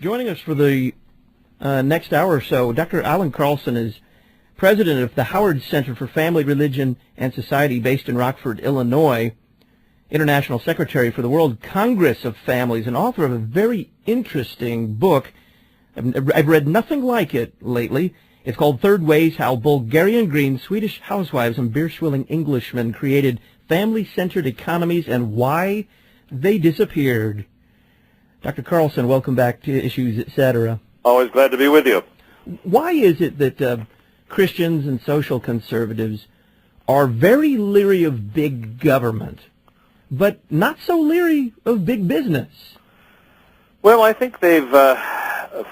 Joining us for the next hour or so, Dr. Allan Carlson is president of the Howard Center for Family, Religion, and Society based in Rockford, Illinois, international secretary for the World Congress of Families, and author of a very interesting book. I've read nothing like it lately. It's called Third Ways: How Bulgarian Greens, Swedish Housewives, and Beer-Swilling Englishmen Created Family-Centered Economies and Why They Disappeared. Dr. Carlson, welcome back to Issues, Etc. Always glad to be with you. Why is it that Christians and social conservatives are very leery of big government, but not so leery of big business? Well, I think they've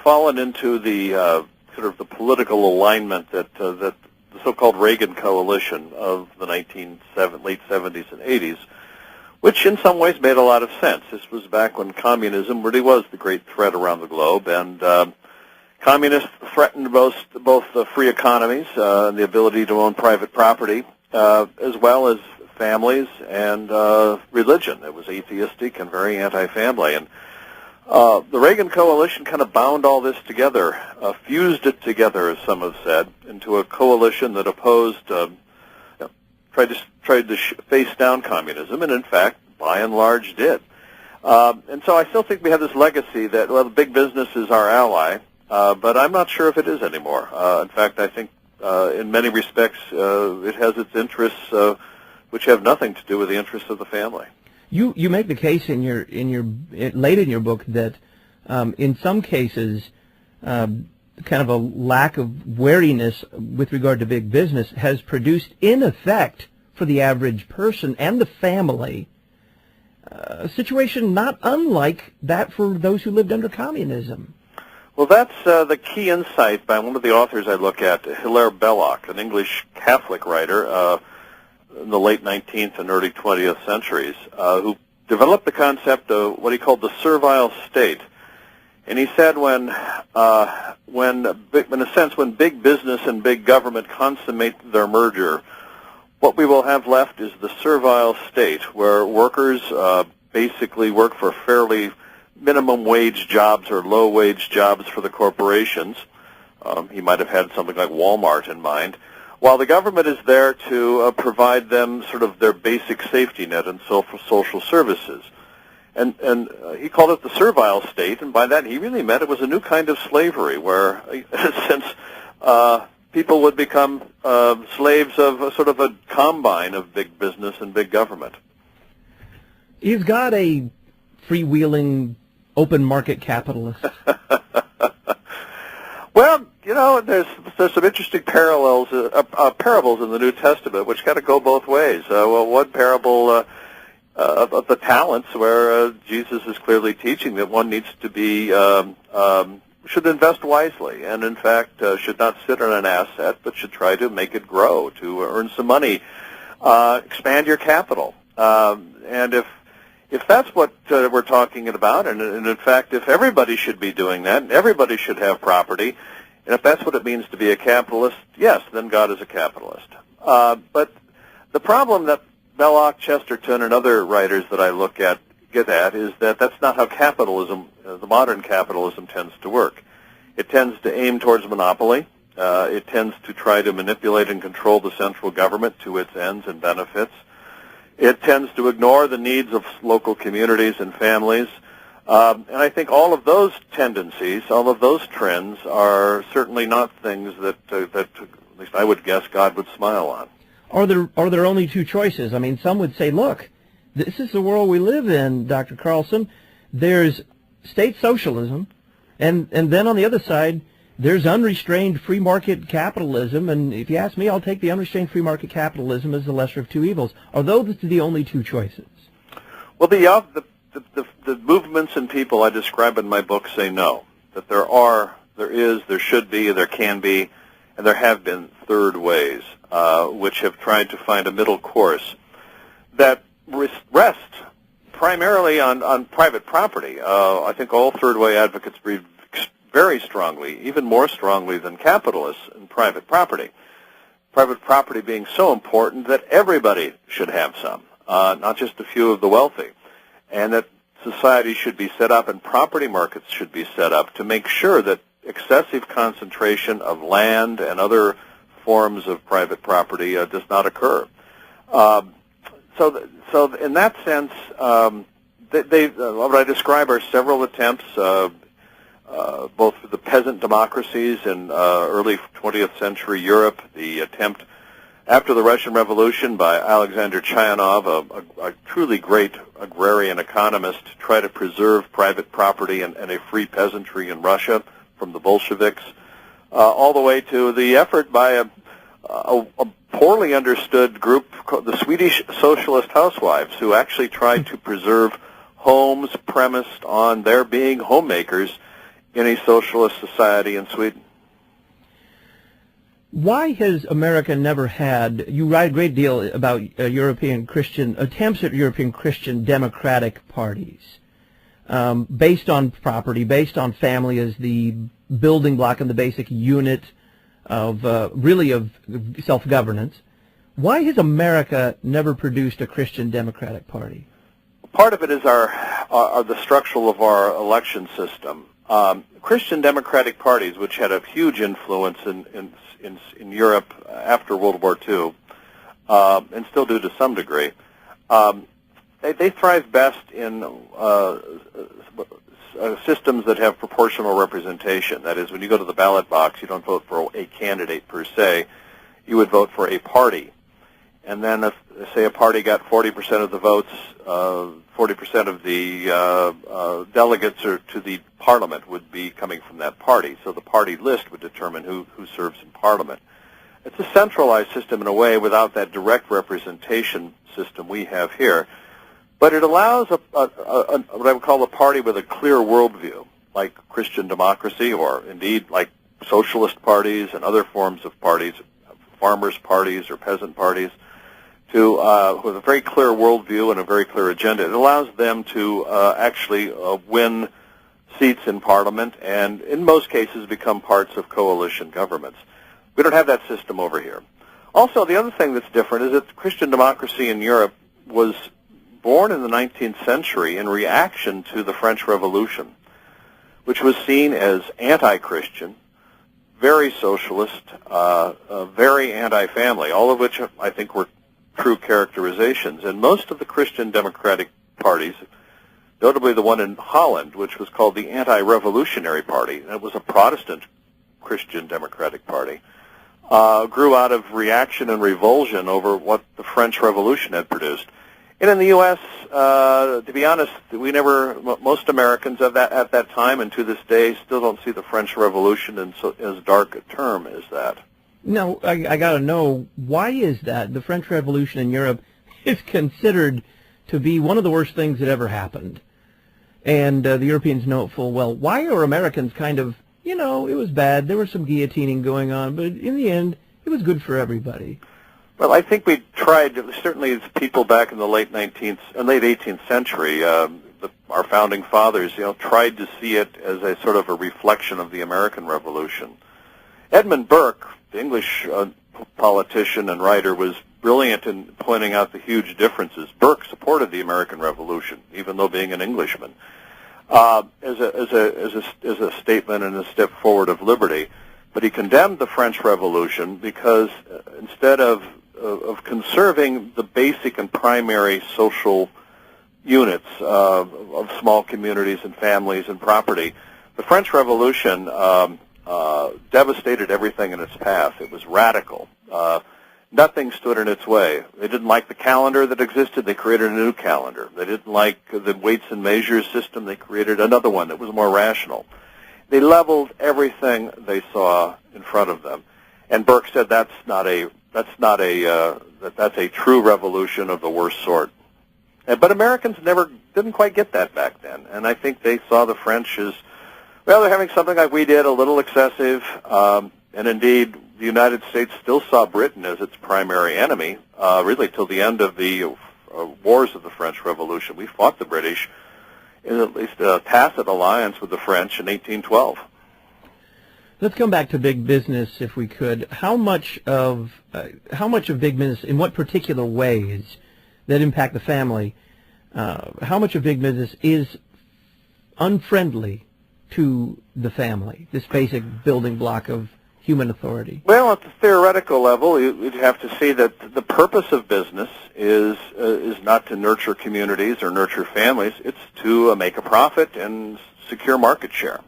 fallen into the sort of the political alignment that the so-called Reagan coalition of the late 70s and 80s, which in some ways made a lot of sense. This was back when communism really was the great threat around the globe, and communists threatened both free economies and the ability to own private property, as well as families and religion. It was atheistic and very anti-family. And the Reagan coalition kind of bound all this together, fused it together, as some have said, into a coalition that opposed, tried to face down communism, and in fact, by and large, did. And so I still think we have this legacy that, well, big business is our ally, but I'm not sure if it is anymore. In fact, I think in many respects it has its interests which have nothing to do with the interests of the family. You make the case late in your book that in some cases kind of a lack of wariness with regard to big business has produced, in effect, for the average person and the family, a situation not unlike that for those who lived under communism. Well, that's the key insight by one of the authors I look at, Hilaire Belloc, an English Catholic writer in the late 19th and early 20th centuries, who developed the concept of what he called the servile state. And he said when big business and big government consummate their merger, what we will have left is the servile state, where workers basically work for fairly minimum wage jobs or low wage jobs for the corporations. He might have had something like Walmart in mind, while the government is there to provide them sort of their basic safety net and social services. And he called it the servile state, and by that he really meant it was a new kind of slavery, where, in a sense, people would become slaves of sort of a combine of big business and big government. You've got a freewheeling, open market capitalist. Well, you know, there's some interesting parables in the New Testament which kind of go both ways. Well, one parable of the talents, where Jesus is clearly teaching that one needs to be should invest wisely, and in fact should not sit on an asset, but should try to make it grow, to earn some money, expand your capital, and if that's what we're talking about, and in fact, if everybody should be doing that, and everybody should have property, and if that's what it means to be a capitalist, yes, then God is a capitalist. But the problem that Belloc, Chesterton, and other writers that I look at get at is that that's not how capitalism, the modern capitalism, tends to work. It tends to aim towards monopoly. It tends to try to manipulate and control the central government to its ends and benefits. It tends to ignore the needs of local communities and families. And I think all of those tendencies, all of those trends are certainly not things that at least I would guess God would smile on. Are there only two choices? I mean, some would say, look, this is the world we live in, Dr. Carlson. There's state socialism, and then on the other side, there's unrestrained free market capitalism, and if you ask me, I'll take the unrestrained free market capitalism as the lesser of two evils. Are those the only two choices? Well, the movements and people I describe in my book say no, that there should be, there can be, and there have been third ways, which have tried to find a middle course that rest primarily on private property. I think all third way advocates believe very strongly, even more strongly than capitalists, in private property. Private property being so important that everybody should have some, not just a few of the wealthy. And that society should be set up and property markets should be set up to make sure that excessive concentration of land and other forms of private property does not occur. So in that sense, what I describe are several attempts, both for the peasant democracies in early 20th century Europe, the attempt after the Russian Revolution by Alexander Chayanov, a truly great agrarian economist, to try to preserve private property and a free peasantry in Russia from the Bolsheviks, all the way to the effort by a poorly understood group, the Swedish socialist housewives, who actually tried to preserve homes premised on their being homemakers in a socialist society in Sweden. Why has America never had, you write a great deal about European Christian, attempts at European Christian democratic parties, based on property, based on family as the building block and the basic unit of, really of self-governance. Why has America never produced a Christian democratic party? Part of it is the structure of our election system. Christian democratic parties, which had a huge influence in Europe after World War II, and still do to some degree, they thrive best in systems that have proportional representation. That is, when you go to the ballot box, you don't vote for a candidate per se. You would vote for a party. And then if, say, a party got 40% of the votes, 40% of the delegates to the parliament would be coming from that party. So the party list would determine who serves in parliament. It's a centralized system in a way without that direct representation system we have here. But it allows what I would call a party with a clear worldview, like Christian democracy, or indeed like socialist parties and other forms of parties, farmers' parties or peasant parties, with a very clear worldview and a very clear agenda. It allows them to actually win seats in Parliament and, in most cases, become parts of coalition governments. We don't have that system over here. Also, the other thing that's different is that Christian democracy in Europe was born in the 19th century in reaction to the French Revolution, which was seen as anti-Christian, very socialist, very anti-family, all of which I think were true characterizations. And most of the Christian democratic parties, notably the one in Holland, which was called the Anti-Revolutionary Party, and it was a Protestant Christian democratic party, grew out of reaction and revulsion over what the French Revolution had produced. And in the U.S., to be honest, most Americans at that time and to this day still don't see the French Revolution in as dark a term as that. No, I got to know, why is that? The French Revolution in Europe is considered to be one of the worst things that ever happened. And the Europeans know it full well. Why are Americans kind of, it was bad, there was some guillotining going on, but in the end, it was good for everybody? Well, I think we tried, certainly as people back in the late 18th century, our founding fathers, tried to see it as a sort of a reflection of the American Revolution. Edmund Burke, the English politician and writer, was brilliant in pointing out the huge differences. Burke supported the American Revolution, even though being an Englishman, as a statement and a step forward of liberty. But he condemned the French Revolution because instead of conserving the basic and primary social units of small communities and families and property, the French Revolution devastated everything in its path. It was radical. Nothing stood in its way. They didn't like the calendar that existed. They created a new calendar. They didn't like the weights and measures system. They created another one that was more rational. They leveled everything they saw in front of them. And Burke said that's a true revolution of the worst sort. But Americans didn't quite get that back then. And I think they saw the French as, well, they're having something like we did, a little excessive. And indeed, the United States still saw Britain as its primary enemy, really till the end of the wars of the French Revolution. We fought the British in at least a tacit alliance with the French in 1812. Let's come back to big business, if we could. How much of big business, in what particular ways that impact the family, how much of big business is unfriendly to the family, this basic building block of human authority? Well, at the theoretical level, you'd have to see that the purpose of business is not to nurture communities or nurture families. It's to make a profit and secure market share.